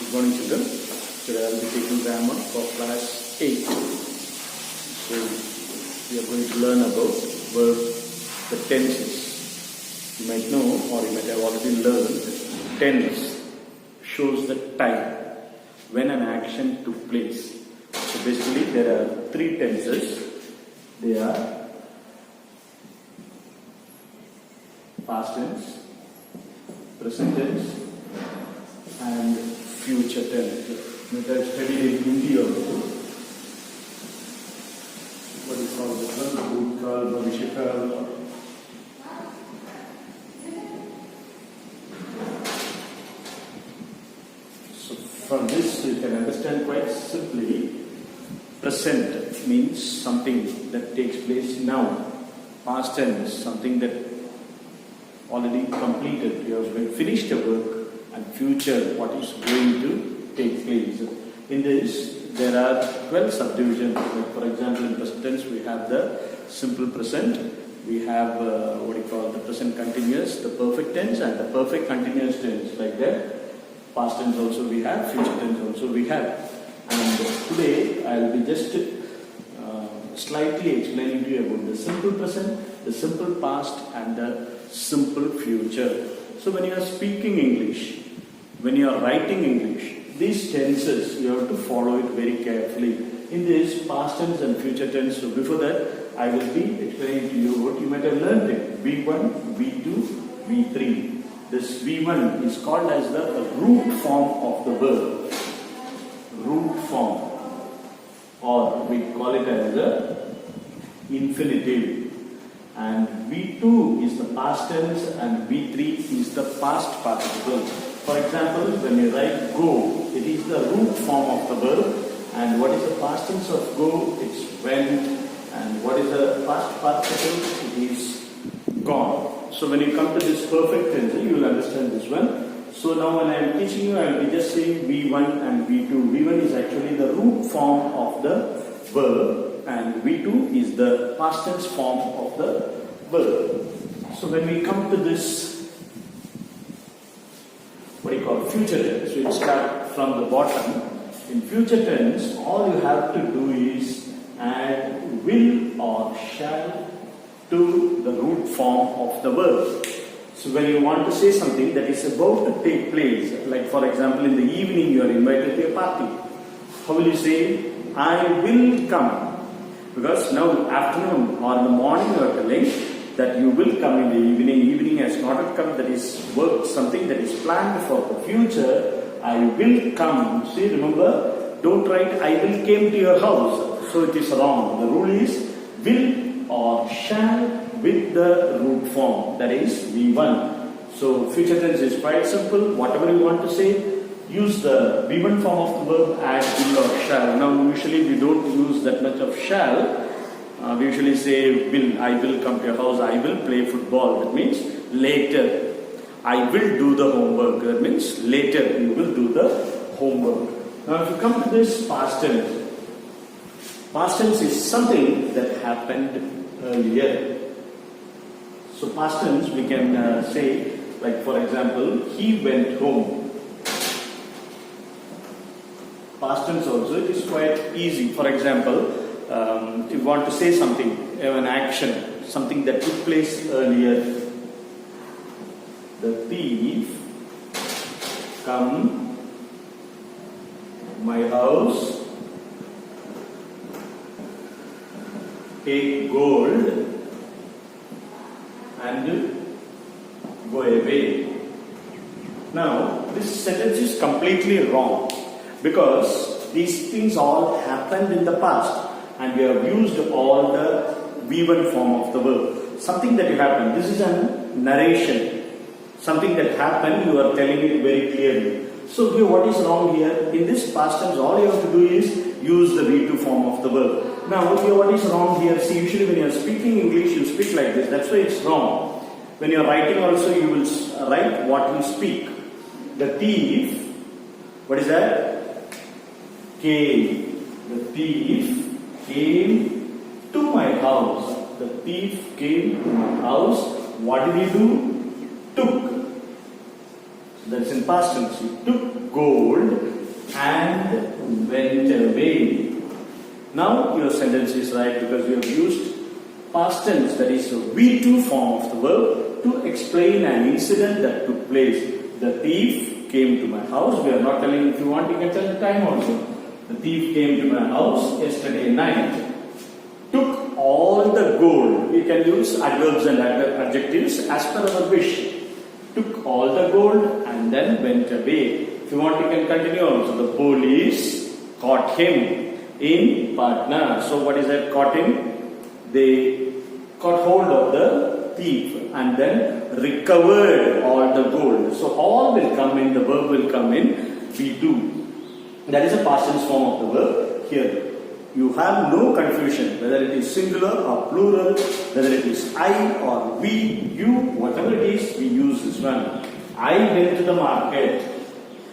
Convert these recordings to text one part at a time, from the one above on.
Good morning, children. Today I will be taking grammar for class 8. So we are going to learn about verb, the tenses. You might know, or you might have already learned, tense shows the time when an action took place. So basically there are three tenses. They are past tense, present tense, and future tense. That I studied in Hindi also. What is called the verb, bhutkaal, bhavishyakaal. So from this you can understand quite simply. Present means something that takes place now. Past tense, something that already completed. You have finished your work. And future, what is going to take place. In this, there are 12 subdivisions. Like for example, in present tense, we have the simple present. We have the present continuous, the perfect tense, and the perfect continuous tense. Like that. Past tense also we have, future tense also we have. And today, I will be just slightly explaining to you about the simple present, the simple past, and the simple future. So when you are speaking English, when you are writing English, these tenses you have to follow it very carefully. In this past tense and future tense, so before that I will be explaining to you what you might have learned it. V1, V2, V3. This V1 is called as the root form of the verb. Root form, or we call it as the infinitive. And V2 is the past tense and V3 is the past participle. For example, when you write go, it is the root form of the verb. And what is the past tense of go? It's went. And what is the past participle? It is gone. So when you come to this perfect tense, you will understand this one. So now when I am teaching you, I will be just saying V1 and V2. V1 is actually the root form of the verb. And V2 is the past tense form of the verb. So when we come to this, what you call future tense, we start from the bottom. In future tense, all you have to do is add will or shall to the root form of the verb. So when you want to say something that is about to take place, like for example in the evening you are invited to a party, how will you say, I will come? Because now afternoon or in the morning you are telling that you will come in the evening. Evening has not yet come, that is work, something that is planned for the future. I will come. See, remember, don't write I will came to your house. So it is wrong. The rule is will or shall with the root form, that is V1. So future tense is quite simple. Whatever you want to say, use the V1 form of the verb, add will or shall. Now usually we don't use that much of shall. We usually say will, I will come to your house, I will play football. That means later. I will do the homework. That means later you will do the homework. Now if you come to this past tense. Past tense is something that happened earlier. So past tense we can say, like for example, he went home. Past tense also, it is quite easy. For example, if you want to say something, an action, something that took place earlier. The thief come my house, take gold and go away. Now, this sentence is completely wrong. Because these things all happened in the past and we have used all the V1 form of the verb. Something that happened, this is a narration. Something that happened, you are telling it very clearly. So here what is wrong here? In this past tense, all you have to do is use the V2 form of the verb. Now here what is wrong here? See, usually when you are speaking English, you speak like this. That's why it's wrong. When you are writing also, you will write what you speak. The thief, what is that? Came. The thief came to my house. The thief came to my house. What did he do? Took. That is in past tense. He took gold and went away. Now your sentence is right because you have used past tense, that is V2 form of the verb, to explain an incident that took place. The thief came to my house. We are not telling, if you want you can tell the time also. The thief came to my house yesterday night, took all the gold. We can use adverbs and adjectives as per our wish. Took all the gold and then went away. If you want you can continue also. The police caught him in Patna. So what is that, caught him? They caught hold of the thief and then recovered all the gold. So all will come in, the verb will come in V2. That is a past tense form of the verb here. You have no confusion whether it is singular or plural, whether it is I or we, you, whatever it is, we use this one. I went to the market.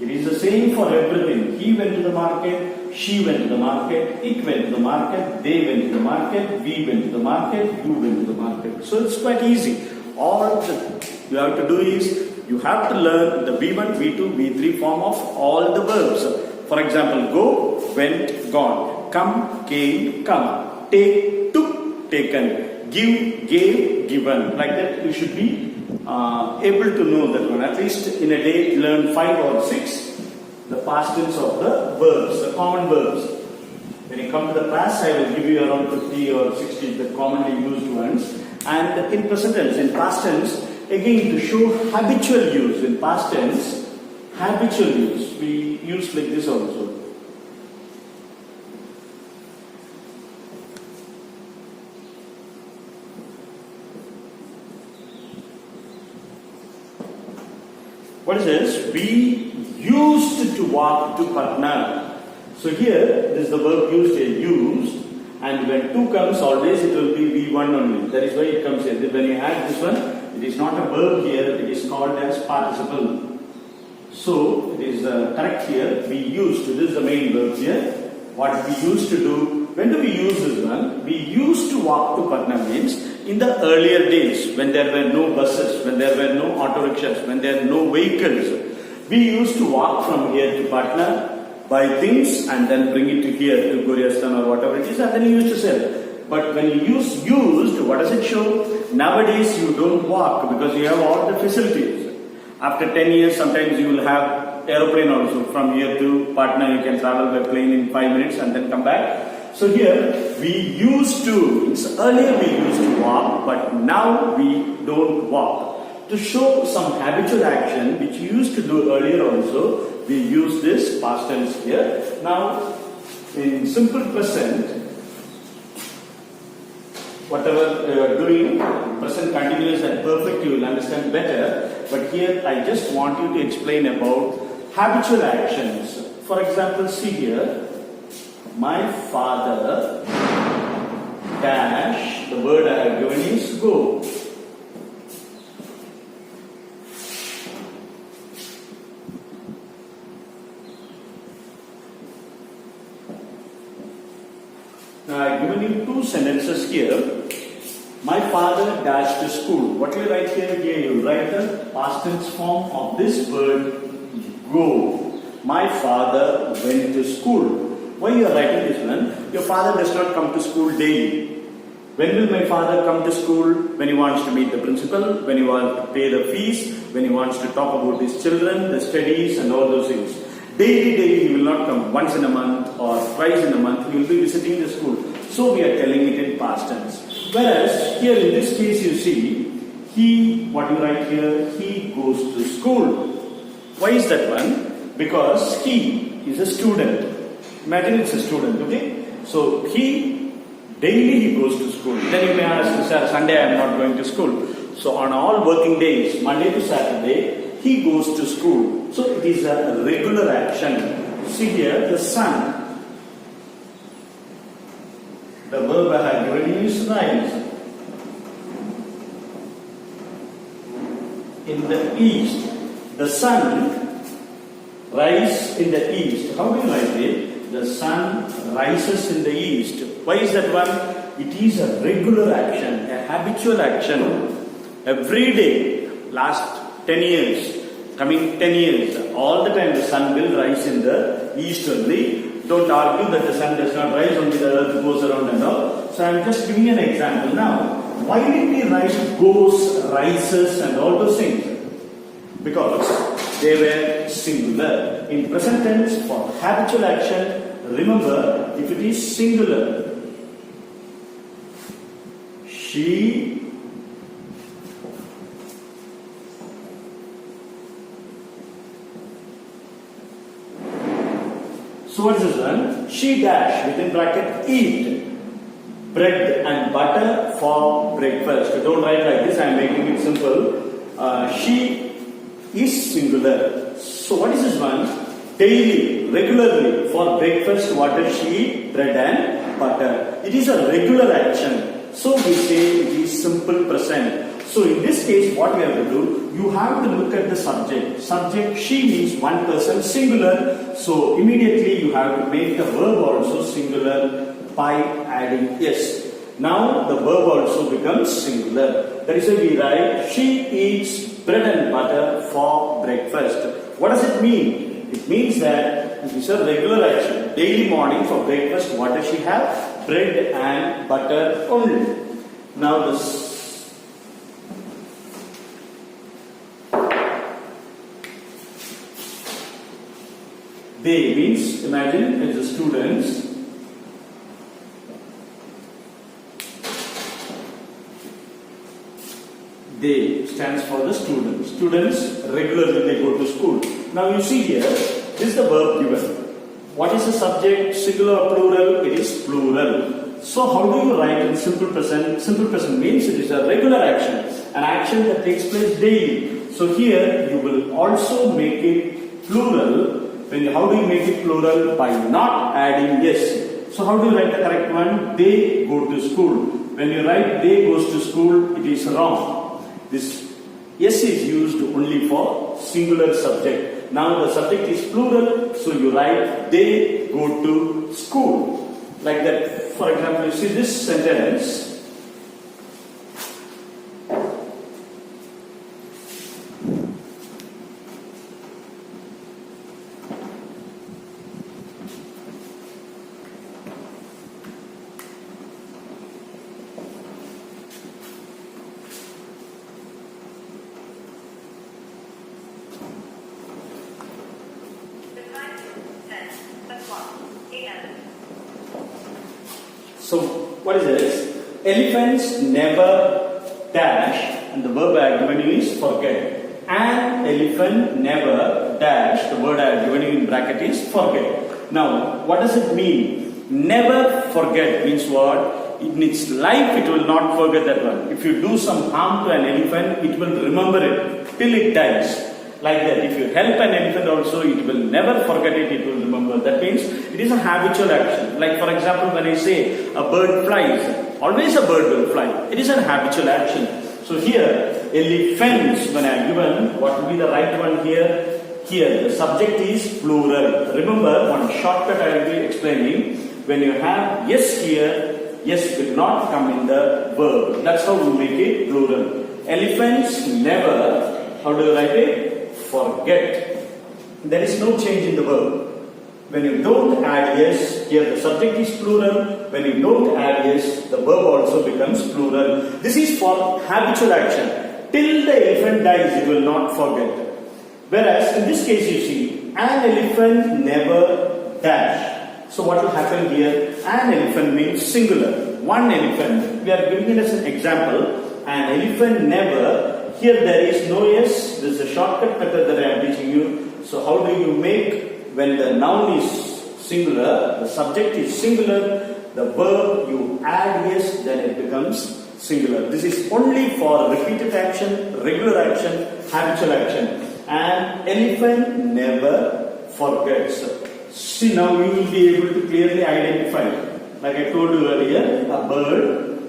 It is the same for everything. He went to the market, she went to the market, it went to the market, they went to the market, we went to the market, you went to the market. So it's quite easy. All you have to do is, you have to learn the V1, V2, V3 form of all the verbs. For example, go, went, gone, come, came, come, take, took, taken, give, gave, given. Like that you should be able to know that one. At least in a day learn 5 or 6 the past tense of the verbs, the common verbs. When you come to the class, I will give you around 50 or 60 the commonly used ones. And in present tense, in past tense, again to show habitual use. In past tense, habitual use, we use like this also. What is this? We used to walk to Patna. So here, this is the verb used here, used. And when 2 comes, always it will be V1 only. That is why it comes here. When you add this one, it is not a verb here, it is called as participle. So, it is correct here. We used to, this is the main verb here. What we used to do, when do we use this one? We used to walk to Patna means in the earlier days when there were no buses, when there were no auto rickshaws, when there were no vehicles. We used to walk from here to Patna, buy things and then bring it to here to Goriastan or whatever it is, and then you used to sell. But when you use used, what does it show? Nowadays you don't walk because you have all the facilities. After 10 years, sometimes you will have aeroplane also. From here to Patna, you can travel by plane in 5 minutes and then come back. So here, we used to, earlier we used to walk, but now we don't walk. To show some habitual action, which we used to do earlier also, we use this past tense here. Now, in simple present, whatever you are doing, present continuous and perfect, you will understand better. But here, I just want you to explain about habitual actions. For example, see here, my father dash, the word I have given is go. Now I have given you 2 sentences here. My father dashed to school. What do you write here? Here you write the past tense form of this word go. My father went to school. Why you are writing this one? Your father does not come to school daily. When will my father come to school? When he wants to meet the principal, when he wants to pay the fees, when he wants to talk about his children, the studies and all those things. Daily he will not come. Once in a month or twice in a month he will be visiting the school. So we are telling it in past tense. Whereas here in this case you see, he, what you write here, he goes to school. Why is that one? Because he is a student. Imagine it's a student, okay? So he, daily he goes to school. Then you may ask, sir, Sunday I am not going to school. So on all working days, Monday to Saturday, he goes to school. So it is a regular action. See here, the sun. The verb I have given you is rise. In the east, the sun rises in the east. How do you write it? The sun rises in the east. Why is that one? It is a regular action, a habitual action. Every day, last 10 years, coming 10 years, all the time the sun will rise in the east only. Don't argue that the sun does not rise, only the earth goes around and all. So I am just giving an example now. Why did we write goes, rises and all those things? Because they were singular. In present tense, for habitual action, remember, if it is singular, she so what is this one? She dash within bracket eat bread and butter for breakfast. Don't write like this, I am making it simple. She is singular. So what is this one? Daily, regularly, for breakfast, what does she eat? Bread and butter. It is a regular action. So we say it is simple present. So in this case, what we have to do? You have to look at the subject. Subject, she means one person, singular. So immediately you have to make the verb also singular by adding yes. Now the verb also becomes singular. That is why we write, she eats bread and butter for breakfast. What does it mean? It means that it is a regular action. Daily morning for breakfast, what does she have? Bread and butter only. Now this they means, imagine it's the students. They stands for the students. Students regularly they go to school. Now you see here, this is the verb given. What is the subject? Singular or plural? It is plural. So how do you write in simple present? Simple present means it is a regular action. An action that takes place daily. So here you will also make it plural. How do you make it plural? By not adding yes. So how do you write the correct one? They go to school. When you write they goes to school, it is wrong. This yes is used only for singular subject. Now the subject is plural, so you write they go to school. Like that. For example, you see this sentence. So, what is this? Elephants never dash, and the verb I have given you is forget. An elephant never dash, the word I have given you in bracket is forget. Now, what does it mean? Never forget means what? In its life, it will not forget that one. If you do some harm to an elephant, it will remember it till it dies. Like that, if you help an elephant also, it will never forget it, it will remember. That means it is a habitual action. Like for example, when I say a bird flies, always a bird will fly. It is a habitual action. So here, elephants, when I am given, what will be the right one here? Here, the subject is plural. Remember, one shortcut I will be explaining. When you have yes here, yes will not come in the verb. That's how we make it plural. Elephants never, how do you write it? Forget. There is no change in the verb. When you don't add yes, here the subject is plural. When you don't add yes, the verb also becomes plural. This is for habitual action. Till the elephant dies, it will not forget. Whereas in this case, you see, an elephant never dash. So what will happen here? An elephant means singular. One elephant. We are giving it as an example. An elephant never. Here there is no yes. This is a shortcut method that I am teaching you. So how do you make when the noun is singular, the subject is singular, the verb you add yes, then it becomes singular. This is only for repeated action, regular action, habitual action. And elephant never forgets. See, now you will be able to clearly identify. Like I told you earlier, a bird,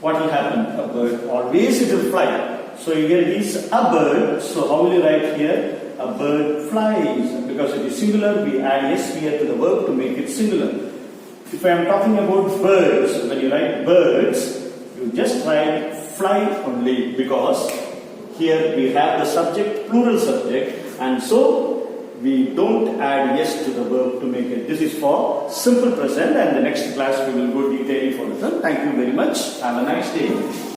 what will happen? A bird, always it will fly. So here it is a bird. So how will you write here? A bird flies. Because it is singular, we add yes here to the verb to make it singular. If I am talking about birds, when you write birds, you just write fly only, because Here we have the subject, plural subject, and so we don't add yes to the verb to make it. This is for simple present, and the next class we will go detailing for the term. Thank you very much. Have a nice day.